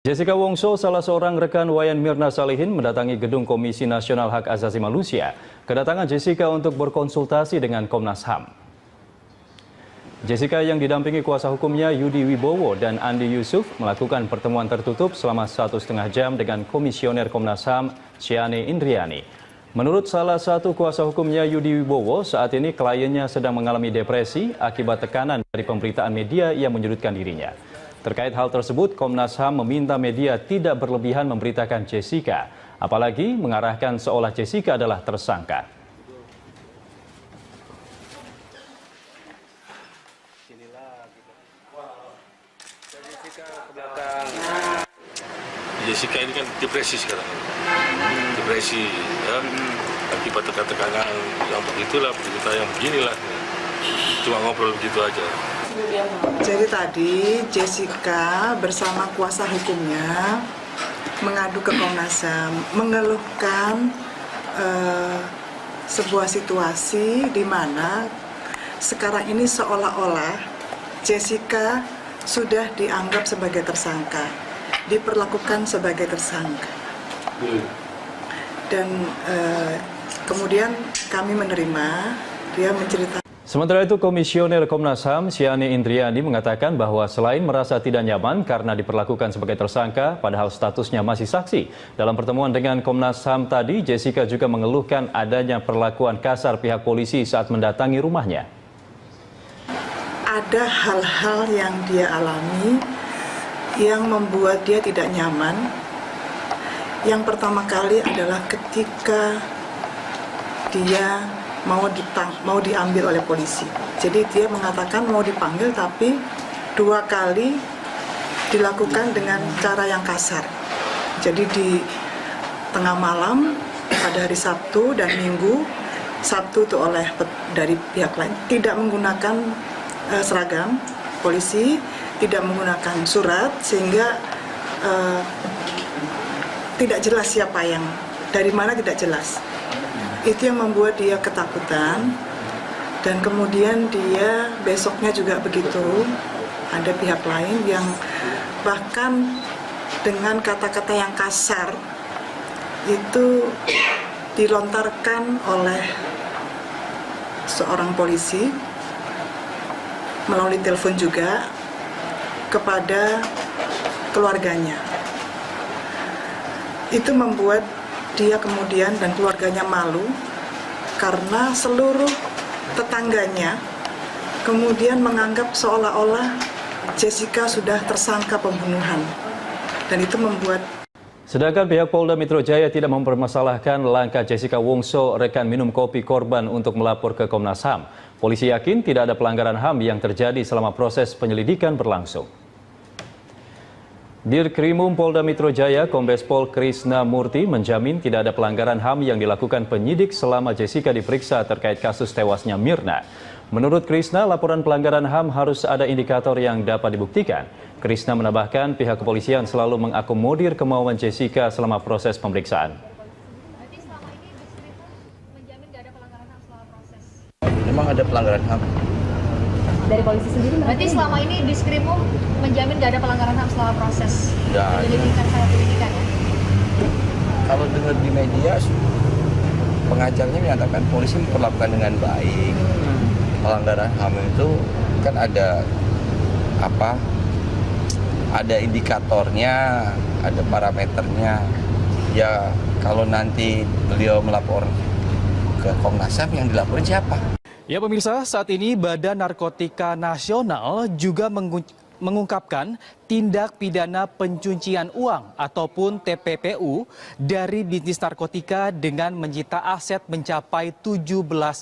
Jessica Wongso, salah seorang rekan Wayan Mirna Salihin, mendatangi gedung Komisi Nasional Hak Asasi Manusia. Kedatangan Jessica untuk berkonsultasi dengan Komnas HAM. Jessica yang didampingi kuasa hukumnya Yudi Wibowo dan Andi Yusuf melakukan pertemuan tertutup selama 1,5 jam dengan Komisioner Komnas HAM Siane Indriani. Menurut salah satu kuasa hukumnya Yudi Wibowo, saat ini kliennya sedang mengalami depresi akibat tekanan dari pemberitaan media yang menyudutkan dirinya. Terkait hal tersebut, Komnas HAM meminta media tidak berlebihan memberitakan Jessica, apalagi mengarahkan seolah Jessica adalah tersangka. Jessica ini kan depresi sekarang, depresi, ya, akibat tekanan yang begitulah, berita yang beginilah, cuma ngobrol begitu aja. Jadi tadi Jessica bersama kuasa hukumnya mengadu ke Komnas HAM, mengeluhkan sebuah situasi di mana sekarang ini seolah-olah Jessica sudah dianggap sebagai tersangka, diperlakukan sebagai tersangka. Dan kemudian kami menerima, dia menceritakan. Sementara itu, Komisioner Komnas HAM Siane Indriani mengatakan bahwa selain merasa tidak nyaman karena diperlakukan sebagai tersangka, padahal statusnya masih saksi. Dalam pertemuan dengan Komnas HAM tadi, Jessica juga mengeluhkan adanya perlakuan kasar pihak polisi saat mendatangi rumahnya. Ada hal-hal yang dia alami yang membuat dia tidak nyaman. Yang pertama kali adalah ketika dia mau diambil oleh polisi. Jadi dia mengatakan mau dipanggil, tapi 2 kali dilakukan dengan cara yang kasar. Jadi di tengah malam pada hari Sabtu dan Minggu, Sabtu itu dari pihak lain tidak menggunakan seragam polisi, tidak menggunakan surat, sehingga tidak jelas siapa yang dari mana, tidak jelas. Itu yang membuat dia ketakutan, dan kemudian dia besoknya juga begitu. Ada pihak lain yang bahkan dengan kata-kata yang kasar itu dilontarkan oleh seorang polisi melalui telepon juga kepada keluarganya. Itu membuat dia kemudian dan keluarganya malu karena seluruh tetangganya kemudian menganggap seolah-olah Jessica sudah tersangka pembunuhan, dan itu membuat. Sedangkan pihak Polda Metro Jaya tidak mempermasalahkan langkah Jessica Wongso, rekan minum kopi korban, untuk melapor ke Komnas HAM. Polisi yakin tidak ada pelanggaran HAM yang terjadi selama proses penyelidikan berlangsung. Dirkrimum Polda Metro Jaya, Kombes Pol Krisna Murti menjamin tidak ada pelanggaran HAM yang dilakukan penyidik selama Jessica diperiksa terkait kasus tewasnya Mirna. Menurut Krisna, laporan pelanggaran HAM harus ada indikator yang dapat dibuktikan. Krisna menambahkan pihak kepolisian selalu mengakomodir kemauan Jessica selama proses pemeriksaan. Berarti selama ini menjamin tidak ada pelanggaran HAM selama proses? Memang ada pelanggaran HAM. Dari polisi sendiri berarti selama ini Diskrimum menjamin tidak ada pelanggaran HAM selama proses penyelidikan ya? Kalau dengar di media, pengacaranya menyatakan polisi memperlakukan dengan baik. Pelanggaran HAM itu kan ada indikatornya, ada parameternya. Ya kalau nanti beliau melapor ke Komnas HAM, yang dilaporin siapa? Ya pemirsa, saat ini Badan Narkotika Nasional juga mengungkapkan tindak pidana pencucian uang ataupun TPPU dari bisnis narkotika dengan menyita aset mencapai 17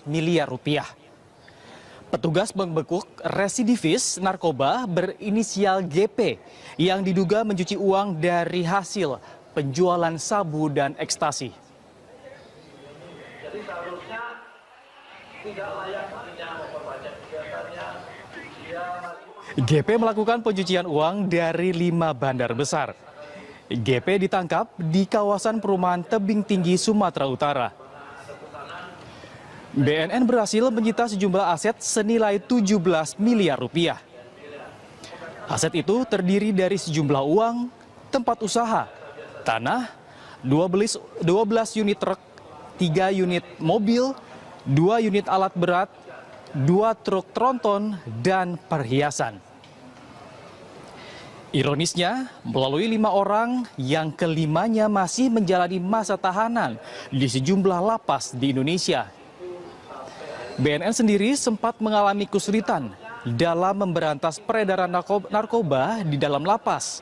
miliar rupiah. Petugas membekuk residivis narkoba berinisial GP yang diduga mencuci uang dari hasil penjualan sabu dan ekstasi. GP melakukan pencucian uang dari 5 bandar besar. GP ditangkap di kawasan perumahan Tebing Tinggi, Sumatera Utara. BNN berhasil menyita sejumlah aset senilai 17 miliar rupiah. Aset itu terdiri dari sejumlah uang, tempat usaha, tanah, 12 unit truk, 3 unit mobil, 2 unit alat berat, 2 truk tronton, dan perhiasan. Ironisnya, melalui 5 orang yang kelimanya masih menjalani masa tahanan di sejumlah lapas di Indonesia. BNN sendiri sempat mengalami kesulitan dalam memberantas peredaran narkoba di dalam lapas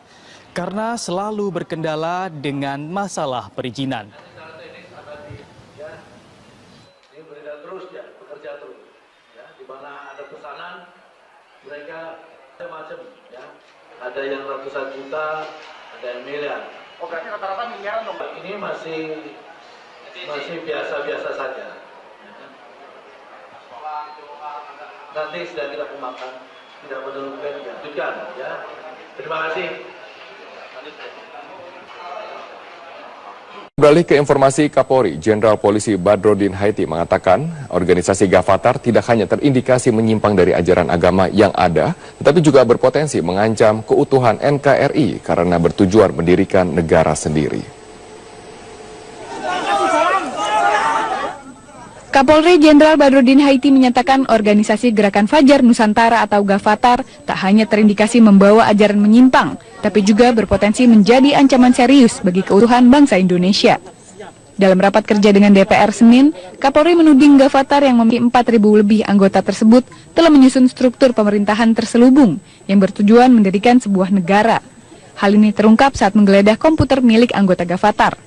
karena selalu berkendala dengan masalah perizinan. Ini beredar terus ya, bekerja terus. Ya, di mana ada pesanan, mereka macam-macam ya. Ada yang ratusan juta, ada yang miliar. Oh, berarti rata-rata miliaran dong, Pak? Ini masih biasa-biasa saja. Nanti sedang kita kembangkan, tidak menurunkan, lanjutkan ya. Terima kasih. Beralih ke informasi Kapolri, Jenderal Polisi Badrodin Haiti mengatakan organisasi Gavatar tidak hanya terindikasi menyimpang dari ajaran agama yang ada, tetapi juga berpotensi mengancam keutuhan NKRI karena bertujuan mendirikan negara sendiri. Kapolri Jenderal Badrodin Haiti menyatakan organisasi Gerakan Fajar Nusantara atau Gavatar tak hanya terindikasi membawa ajaran menyimpang, tapi juga berpotensi menjadi ancaman serius bagi keutuhan bangsa Indonesia. Dalam rapat kerja dengan DPR Senin, Kapolri menuding Gavatar yang memiliki 4.000 lebih anggota tersebut telah menyusun struktur pemerintahan terselubung yang bertujuan mendirikan sebuah negara. Hal ini terungkap saat menggeledah komputer milik anggota Gavatar.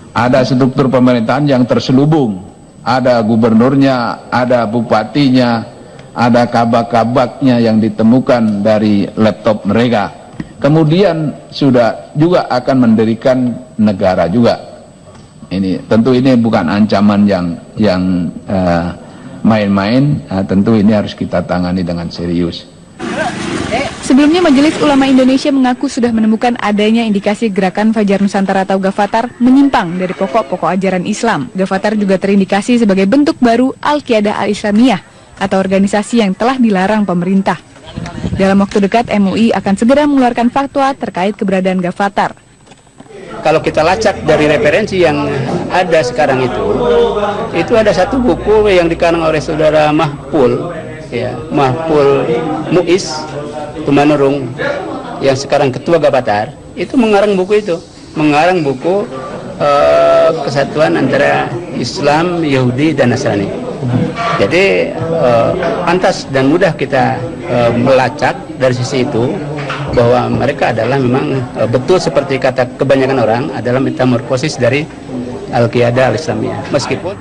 Ada struktur pemerintahan yang terselubung, ada gubernurnya, ada bupatinya, ada kabak-kabaknya yang ditemukan dari laptop mereka. Kemudian sudah juga akan mendirikan negara juga. Ini tentu ini bukan ancaman yang main-main, tentu ini harus kita tangani dengan serius. Sebelumnya Majelis Ulama Indonesia mengaku sudah menemukan adanya indikasi Gerakan Fajar Nusantara atau Gavatar menyimpang dari pokok-pokok ajaran Islam. Gavatar juga terindikasi sebagai bentuk baru Al-Qiyadah Al-Islamiyah atau organisasi yang telah dilarang pemerintah. Dalam waktu dekat MUI akan segera mengeluarkan fatwa terkait keberadaan Gavatar. Kalau kita lacak dari referensi yang ada sekarang itu ada satu buku yang dikarang oleh saudara Mahpul, ya, Mahpul Muiz Tumanurung yang sekarang ketua Gavatar, itu mengarang buku itu, mengarang buku kesatuan antara Islam, Yahudi, dan Nasrani. Jadi pantas dan mudah kita melacak dari sisi itu bahwa mereka adalah memang betul seperti kata kebanyakan orang adalah metamorfosis dari Al-Qiyadah Al-Islamiyah. Meskipun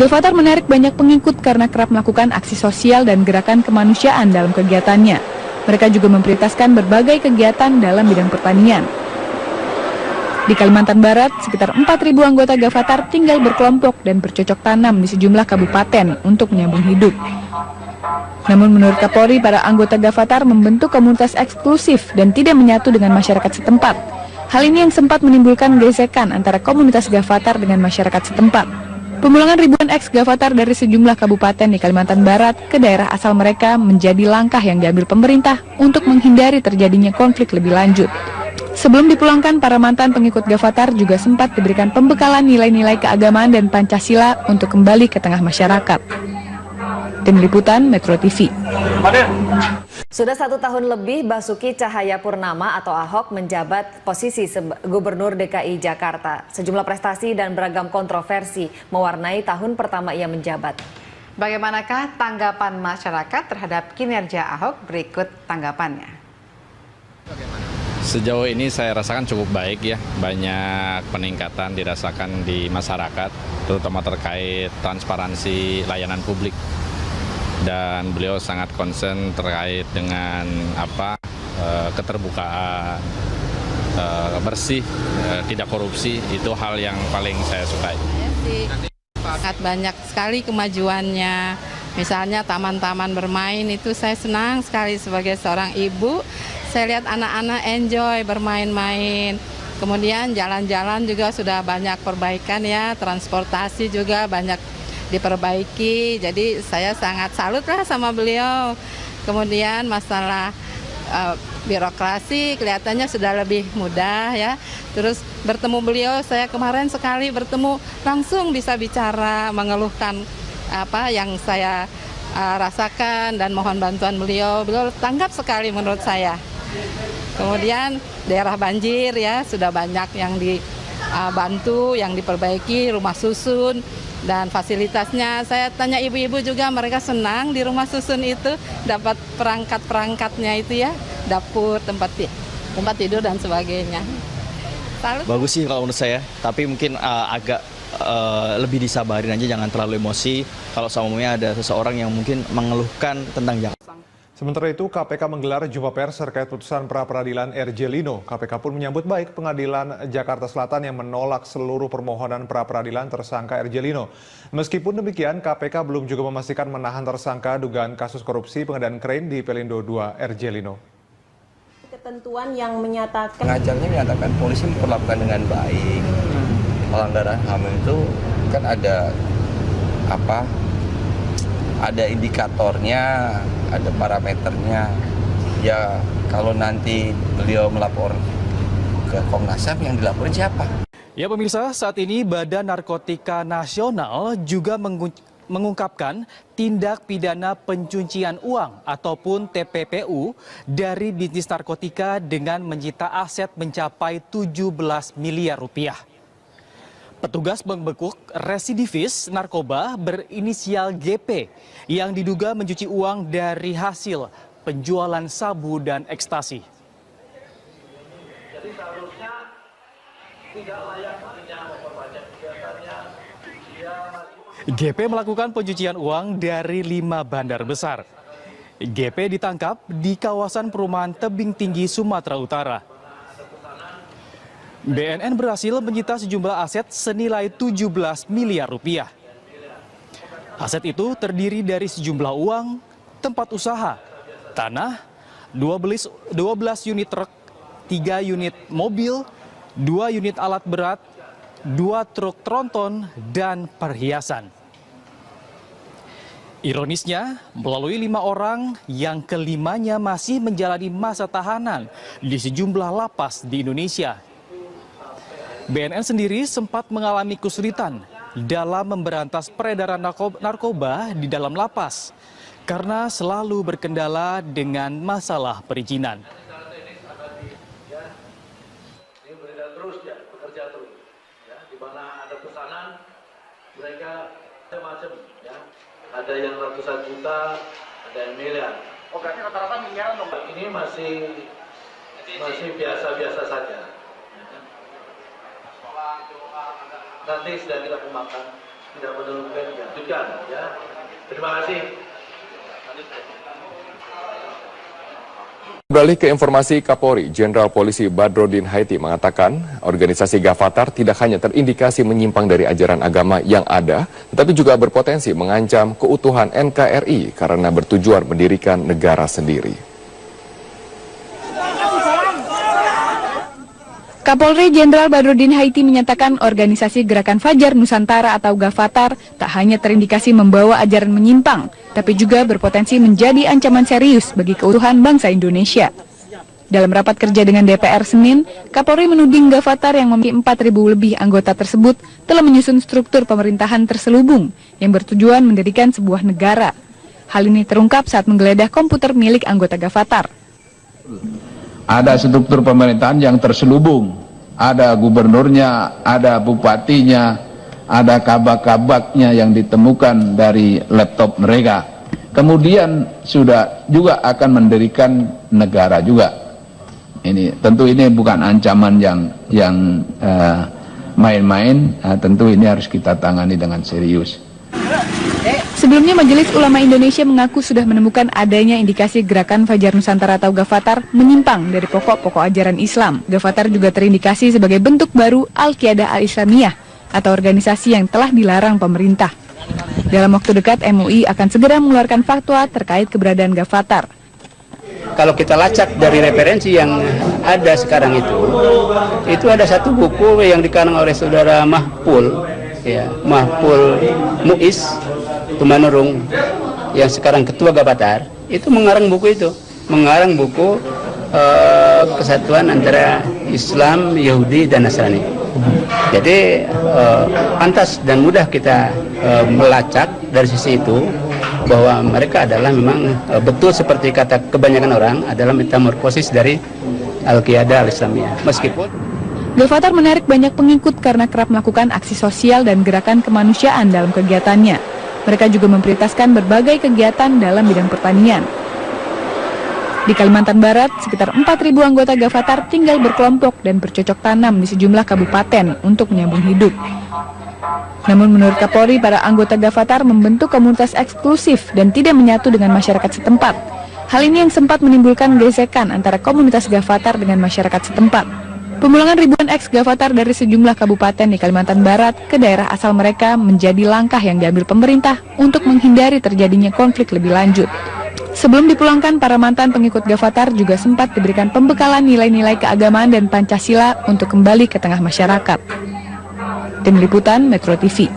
Gavatar menarik banyak pengikut karena kerap melakukan aksi sosial dan gerakan kemanusiaan dalam kegiatannya. Mereka juga memprioritaskan berbagai kegiatan dalam bidang pertanian. Di Kalimantan Barat, sekitar 4.000 anggota Gavatar tinggal berkelompok dan bercocok tanam di sejumlah kabupaten untuk menyambung hidup. Namun menurut Kapolri, para anggota Gavatar membentuk komunitas eksklusif dan tidak menyatu dengan masyarakat setempat. Hal ini yang sempat menimbulkan gesekan antara komunitas Gavatar dengan masyarakat setempat. Pemulangan ribuan ex-Gavatar dari sejumlah kabupaten di Kalimantan Barat ke daerah asal mereka menjadi langkah yang diambil pemerintah untuk menghindari terjadinya konflik lebih lanjut. Sebelum dipulangkan, para mantan pengikut Gavatar juga sempat diberikan pembekalan nilai-nilai keagamaan dan Pancasila untuk kembali ke tengah masyarakat. Tim Liputan Metro TV. Sudah 1 tahun lebih Basuki Cahayapurnama atau Ahok menjabat posisi Gubernur DKI Jakarta. Sejumlah prestasi dan beragam kontroversi mewarnai tahun pertama ia menjabat. Bagaimanakah tanggapan masyarakat terhadap kinerja Ahok? Berikut tanggapannya. Sejauh ini saya rasakan cukup baik ya, banyak peningkatan dirasakan di masyarakat, terutama terkait transparansi layanan publik. Dan beliau sangat concern terkait dengan keterbukaan, bersih, tidak korupsi, itu hal yang paling saya sukai. Sangat banyak sekali kemajuannya, misalnya taman-taman bermain itu saya senang sekali sebagai seorang ibu. Saya lihat anak-anak enjoy bermain-main. Kemudian jalan-jalan juga sudah banyak perbaikan ya, transportasi juga banyak diperbaiki. Jadi saya sangat salut lah sama beliau. Kemudian masalah birokrasi kelihatannya sudah lebih mudah ya. Terus bertemu beliau, saya kemarin sekali bertemu langsung bisa bicara, mengeluhkan apa yang saya rasakan dan mohon bantuan beliau. Beliau tanggap sekali menurut saya. Kemudian daerah banjir ya sudah banyak yang dibantu, yang diperbaiki, rumah susun dan fasilitasnya. Saya tanya ibu-ibu juga, mereka senang di rumah susun itu dapat perangkat-perangkatnya itu ya, dapur, tempat tidur dan sebagainya. Bagus sih kalau menurut saya, tapi mungkin agak lebih disabarin aja, jangan terlalu emosi kalau semuanya ada seseorang yang mungkin mengeluhkan tentang Jakarta. Sementara itu, KPK menggelar jumpa pers terkait putusan pra-peradilan RJ Lino. KPK pun menyambut baik Pengadilan Jakarta Selatan yang menolak seluruh permohonan pra-peradilan tersangka RJ Lino. Meskipun demikian, KPK belum juga memastikan menahan tersangka dugaan kasus korupsi pengadaan krain di Pelindo II RJ Lino. Ketentuan yang menyatakan pengacaranya menyatakan polisi memperlakukan dengan baik. Pelanggaran HAM itu kan ada indikatornya, ada parameternya. Ya kalau nanti beliau melapor ke Komnas HAM, yang dilaporin siapa? Ya pemirsa, saat ini Badan Narkotika Nasional juga mengungkapkan tindak pidana pencucian uang ataupun TPPU dari bisnis narkotika dengan menyita aset mencapai 17 miliar rupiah. Petugas membekuk residivis narkoba berinisial GP yang diduga mencuci uang dari hasil penjualan sabu dan ekstasi. Jadi seharusnya tidak layak hanya memperbanyak kegiatannya. GP melakukan pencucian uang dari 5 bandar besar. GP ditangkap di kawasan perumahan Tebing Tinggi, Sumatera Utara. BNN berhasil menyita sejumlah aset senilai 17 miliar rupiah. Aset itu terdiri dari sejumlah uang, tempat usaha, tanah, 12 unit truk, 3 unit mobil, 2 unit alat berat, 2 truk tronton, dan perhiasan. Ironisnya, melalui 5 orang yang kelimanya masih menjalani masa tahanan di sejumlah lapas di Indonesia. BNN sendiri sempat mengalami kesulitan dalam memberantas peredaran narkoba di dalam lapas karena selalu berkendala dengan masalah perizinan. Ini beredar terus ya, bekerja terus. Ya, di mana ada pesanan, mereka macam-macam ya. Ada yang ratusan juta, ada yang miliar. Oh berarti rata-rata miliaran dong? Ini masih biasa-biasa saja. Nanti sedang kita kembangkan, tidak menurunkan, lanjutkan ya. Terima kasih. Beralih ke informasi Kapolri, Jenderal Polisi Badrodin Haiti mengatakan organisasi Gavatar tidak hanya terindikasi menyimpang dari ajaran agama yang ada, tetapi juga berpotensi mengancam keutuhan NKRI karena bertujuan mendirikan negara sendiri. Kapolri Jenderal Badrodin Haiti menyatakan organisasi Gerakan Fajar Nusantara atau Gavatar tak hanya terindikasi membawa ajaran menyimpang, tapi juga berpotensi menjadi ancaman serius bagi keutuhan bangsa Indonesia. Dalam rapat kerja dengan DPR Senin, Kapolri menuding Gavatar yang memiliki 4.000 lebih anggota tersebut telah menyusun struktur pemerintahan terselubung yang bertujuan mendirikan sebuah negara. Hal ini terungkap saat menggeledah komputer milik anggota Gavatar. Ada struktur pemerintahan yang terselubung, ada gubernurnya, ada bupatinya, ada kabak-kabaknya yang ditemukan dari laptop mereka. Kemudian sudah juga akan mendirikan negara juga. Ini tentu ini bukan ancaman yang main-main, tentu ini harus kita tangani dengan serius. Sebelumnya Majelis Ulama Indonesia mengaku sudah menemukan adanya indikasi Gerakan Fajar Nusantara atau Gavatar menyimpang dari pokok-pokok ajaran Islam. Gavatar juga terindikasi sebagai bentuk baru Al-Qiyadah Al-Islamiyah atau organisasi yang telah dilarang pemerintah. Dalam waktu dekat MUI akan segera mengeluarkan fatwa terkait keberadaan Gavatar. Kalau kita lacak dari referensi yang ada sekarang itu ada satu buku yang dikarang oleh saudara Mahpul, ya, Mahpul Muiz Tumanurung yang sekarang ketua Gavatar, itu mengarang buku itu, mengarang buku kesatuan antara Islam, Yahudi, dan Nasrani. Jadi pantas dan mudah kita melacak dari sisi itu bahwa mereka adalah memang betul seperti kata kebanyakan orang adalah metamorfosis dari Al-Qiyadah Al-Islamiyah. Meskipun Gavatar menarik banyak pengikut karena kerap melakukan aksi sosial dan gerakan kemanusiaan dalam kegiatannya. Mereka juga memprioritaskan berbagai kegiatan dalam bidang pertanian. Di Kalimantan Barat, sekitar 4.000 anggota Gavatar tinggal berkelompok dan bercocok tanam di sejumlah kabupaten untuk menyambung hidup. Namun menurut Kapolri, para anggota Gavatar membentuk komunitas eksklusif dan tidak menyatu dengan masyarakat setempat. Hal ini yang sempat menimbulkan gesekan antara komunitas Gavatar dengan masyarakat setempat. Pemulangan ribuan ex-Gavatar dari sejumlah kabupaten di Kalimantan Barat ke daerah asal mereka menjadi langkah yang diambil pemerintah untuk menghindari terjadinya konflik lebih lanjut. Sebelum dipulangkan, para mantan pengikut Gavatar juga sempat diberikan pembekalan nilai-nilai keagamaan dan Pancasila untuk kembali ke tengah masyarakat. Tim Liputan Metro TV.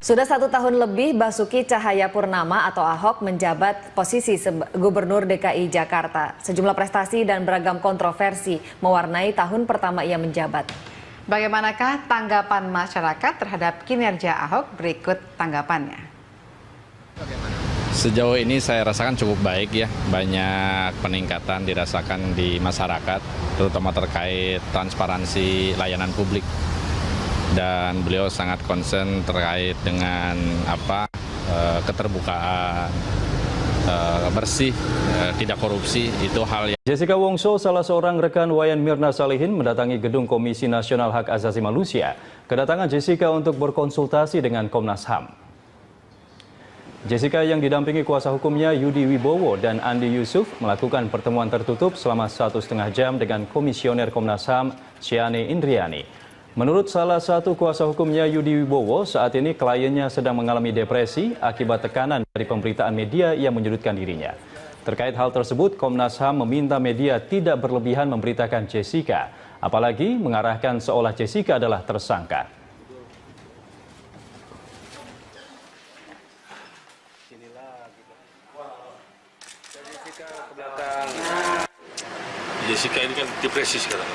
Sudah 1 tahun lebih Basuki Cahayapurnama atau Ahok menjabat posisi Gubernur DKI Jakarta. Sejumlah prestasi dan beragam kontroversi mewarnai tahun pertama ia menjabat. Bagaimanakah tanggapan masyarakat terhadap kinerja Ahok? Berikut tanggapannya. Sejauh ini saya rasakan cukup baik ya, banyak peningkatan dirasakan di masyarakat, terutama terkait transparansi layanan publik. Dan beliau sangat concern terkait dengan keterbukaan, bersih, tidak korupsi, itu hal yang... Jessica Wongso, salah seorang rekan Wayan Mirna Salihin, mendatangi gedung Komisi Nasional Hak Asasi Manusia. Kedatangan Jessica untuk berkonsultasi dengan Komnas HAM. Jessica yang didampingi kuasa hukumnya Yudi Wibowo dan Andi Yusuf melakukan pertemuan tertutup selama 1,5 jam dengan Komisioner Komnas HAM Ciane Indriani. Menurut salah satu kuasa hukumnya Yudi Wibowo, saat ini kliennya sedang mengalami depresi akibat tekanan dari pemberitaan media yang menyudutkan dirinya. Terkait hal tersebut, Komnas HAM meminta media tidak berlebihan memberitakan Jessica, apalagi mengarahkan seolah Jessica adalah tersangka. Jessica ini kan depresi sekarang,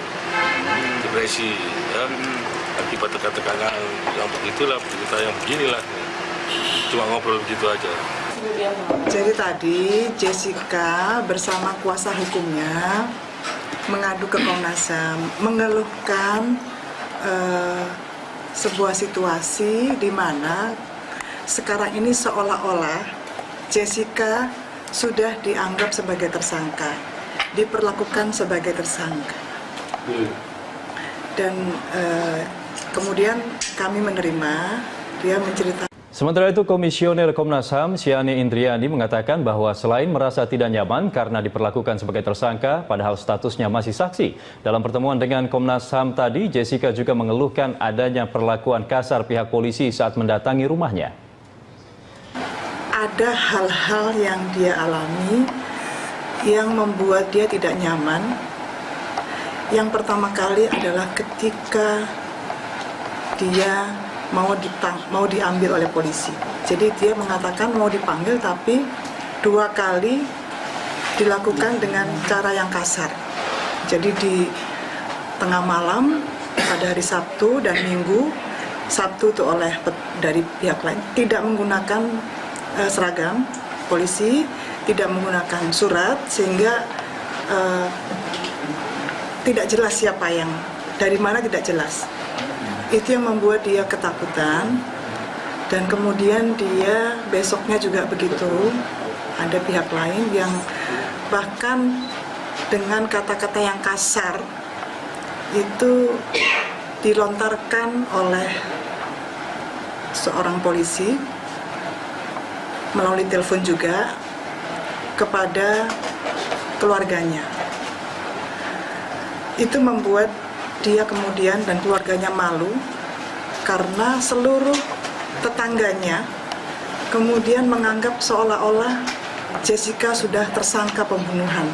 depresi ya, akibat tekanan yang begitulah, berita yang beginilah, cuma ngobrol begitu aja. Jadi tadi Jessica bersama kuasa hukumnya mengadu ke Komnas HAM, mengeluhkan sebuah situasi di mana sekarang ini seolah-olah Jessica sudah dianggap sebagai tersangka, diperlakukan sebagai tersangka. Dan kemudian kami menerima, dia menceritakan. Sementara itu, Komisioner Komnas HAM Ciane Indriani mengatakan bahwa selain merasa tidak nyaman karena diperlakukan sebagai tersangka, padahal statusnya masih saksi. Dalam pertemuan dengan Komnas HAM tadi, Jessica juga mengeluhkan adanya perlakuan kasar pihak polisi saat mendatangi rumahnya. Ada hal-hal yang dia alami yang membuat dia tidak nyaman. Yang pertama kali adalah ketika dia mau diambil oleh polisi. Jadi dia mengatakan mau dipanggil, tapi 2 kali dilakukan dengan cara yang kasar. Jadi di tengah malam pada hari Sabtu dan Minggu, Sabtu itu dari pihak lain tidak menggunakan seragam polisi, tidak menggunakan surat, sehingga tidak jelas siapa yang dari mana, tidak jelas. Itu yang membuat dia ketakutan. Dan kemudian dia besoknya juga begitu, ada pihak lain yang bahkan dengan kata-kata yang kasar itu dilontarkan oleh seorang polisi melalui telepon juga kepada keluarganya. Itu membuat dia kemudian dan keluarganya malu karena seluruh tetangganya kemudian menganggap seolah-olah Jessica sudah tersangka pembunuhan,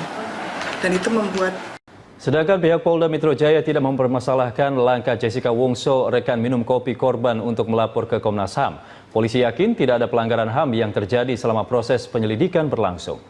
dan itu membuat. Sedangkan pihak Polda Metro Jaya tidak mempermasalahkan langkah Jessica Wongso, rekan minum kopi korban, untuk melapor ke Komnas HAM. Polisi yakin tidak ada pelanggaran HAM yang terjadi selama proses penyelidikan berlangsung.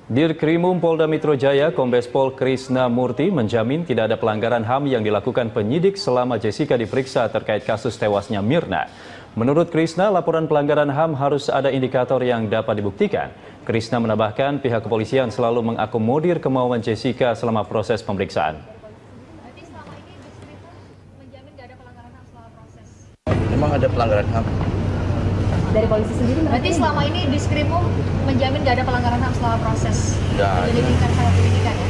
Dirkrimum Polda Metro Jaya, Kombes Pol Krisna Murti menjamin tidak ada pelanggaran HAM yang dilakukan penyidik selama Jessica diperiksa terkait kasus tewasnya Mirna. Menurut Krisna, laporan pelanggaran HAM harus ada indikator yang dapat dibuktikan. Krisna menambahkan pihak kepolisian selalu mengakomodir kemauan Jessica selama proses pemeriksaan. Memang ada pelanggaran HAM. Dari polisi sendiri berarti selama ini Diskrimum menjamin nggak ada pelanggaran HAM selama proses penyelidikan sangat penyidikan ya?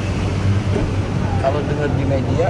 Kalau dengar di media